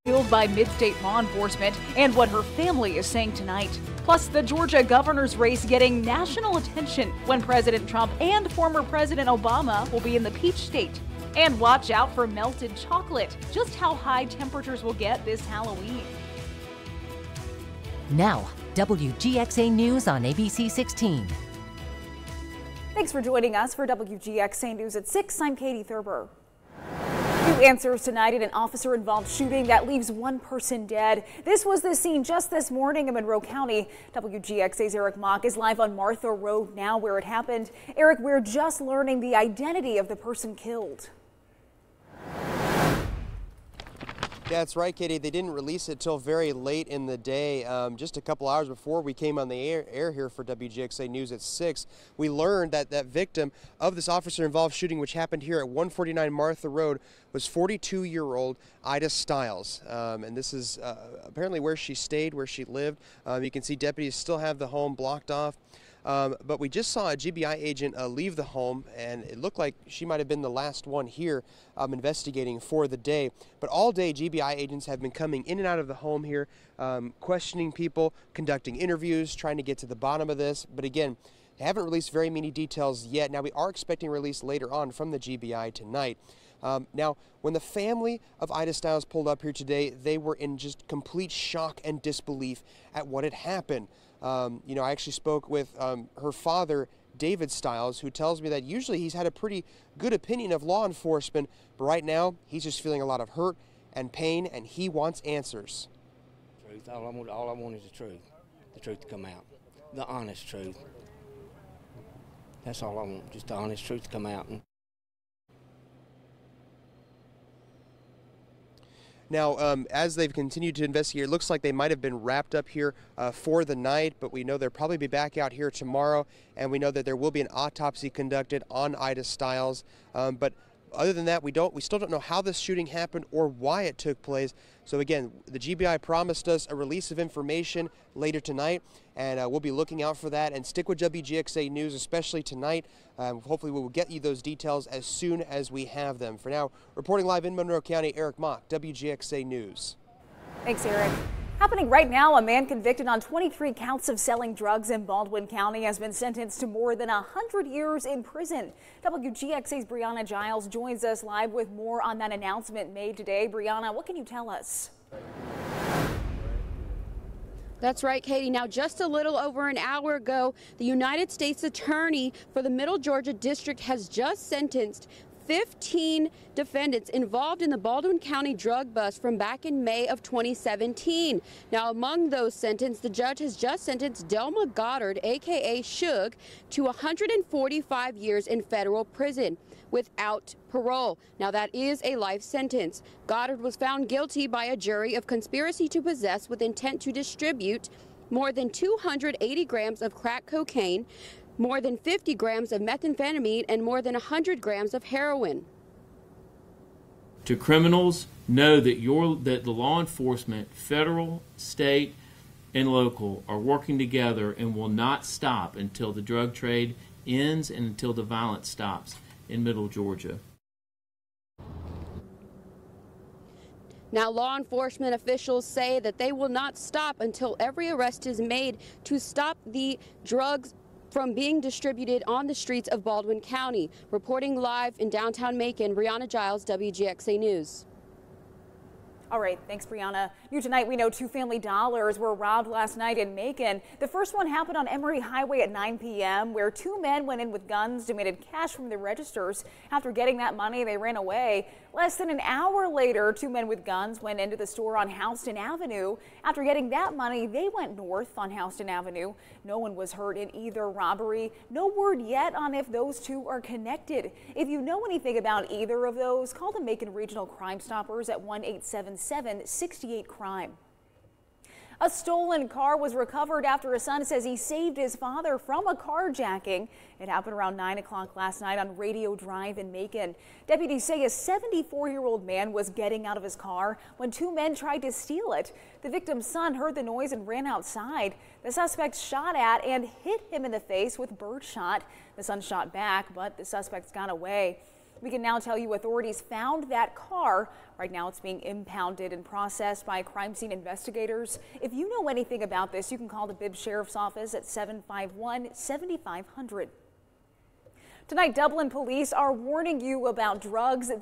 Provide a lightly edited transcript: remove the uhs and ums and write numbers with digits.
Fueled by mid-state law enforcement and what her family is saying tonight. Plus, the Georgia governor's race getting national attention when President Trump and former President Obama will be in the Peach State. And watch out for melted chocolate, just how high temperatures will get this Halloween. Now, WGXA News on ABC 16. Thanks for joining us for WGXA News at 6. I'm Katie Thurber. New answers tonight in an officer-involved shooting that leaves one person dead. This was the scene just this morning in Monroe County. WGXA's Eric Mock is live on Martha Road now where it happened. Eric, we're just learning the identity of the person killed. Yeah, that's right, Katie. They didn't release it till very late in the day. Just a couple hours before we came on the air here for WGXA News at 6, we learned that that victim of this officer-involved shooting, which happened here at 149 Martha Road, was 42-year-old Ida Stiles. And this is apparently where she stayed, where she lived. You can see deputies still have the home blocked off. But we just saw a GBI agent leave the home, and it looked like she might have been the last one here investigating for the day. But all day, GBI agents have been coming in and out of the home here, questioning people, conducting interviews, trying to get to the bottom of this. But again, they haven't released very many details yet. Now, we are expecting release later on from the GBI tonight. Now, when the family of Ida Stiles pulled up here today, they were in just complete shock and disbelief at what had happened. You know, I actually spoke with her father, David Stiles, who tells me that usually he's had a pretty good opinion of law enforcement, but right now he's just feeling a lot of hurt and pain, and he wants answers. Truth. All I want is the truth to come out, the honest truth. That's all I want, just the honest truth to come out. Now, as they've continued to investigate, it looks like they might have been wrapped up here for the night, but we know they'll probably be back out here tomorrow, and we know that there will be an autopsy conducted on Ida Stiles. But other than that, we still don't know how this shooting happened or why it took place. So again, the GBI promised us a release of information later tonight, and we'll be looking out for that. And stick with WGXA News, especially tonight. Hopefully we will get you those details as soon as we have them. For now, reporting live in Monroe County, Eric Mock, WGXA News. Thanks, Eric. Happening right now, a man convicted on 23 counts of selling drugs in Baldwin County has been sentenced to more than 100 years in prison. WGXA's Brianna Giles joins us live with more on that announcement made today. Brianna, what can you tell us? That's right, Katie. Now, just a little over an hour ago, the United States Attorney for the Middle Georgia District has just sentenced 15 defendants involved in the Baldwin County drug bust from back in May of 2017. Now, among those sentenced, the judge has just sentenced Delma Goddard, aka Suge, to 145 years in federal prison without parole. Now, that is a life sentence. Goddard was found guilty by a jury of conspiracy to possess with intent to distribute more than 280 grams of crack cocaine, more than 50 grams of methamphetamine, and more than 100 grams of heroin. To criminals, know that the law enforcement, federal, state, and local, are working together and will not stop until the drug trade ends and until the violence stops in Middle Georgia. Now, law enforcement officials say that they will not stop until every arrest is made to stop the drugs from being distributed on the streets of Baldwin County. Reporting live in downtown Macon, Brianna Giles, WGXA News. All right, thanks, Brianna. New tonight, we know 2 Family Dollars were robbed last night in Macon. The first one happened on Emory Highway at 9 p.m., where 2 men went in with guns, demanded cash from the registers. After getting that money, they ran away. Less than an hour later, 2 men with guns went into the store on Houston Avenue. After getting that money, they went north on Houston Avenue. No one was hurt in either robbery. No word yet on if those 2 are connected. If you know anything about either of those, call the Macon Regional Crime Stoppers at 1-877-68-CRIME. A stolen car was recovered after a son says he saved his father from a carjacking. It happened around 9 o'clock last night on Radio Drive in Macon. Deputies say a 74-year-old man was getting out of his car when 2 men tried to steal it. The victim's son heard the noise and ran outside. The suspect shot at and hit him in the face with birdshot. The son shot back, but the suspects got away. We can now tell you authorities found that car. Right now it's being impounded and processed by crime scene investigators. If you know anything about this, you can call the Bibb Sheriff's Office at 751-7500. Tonight, Dublin police are warning you about drugs that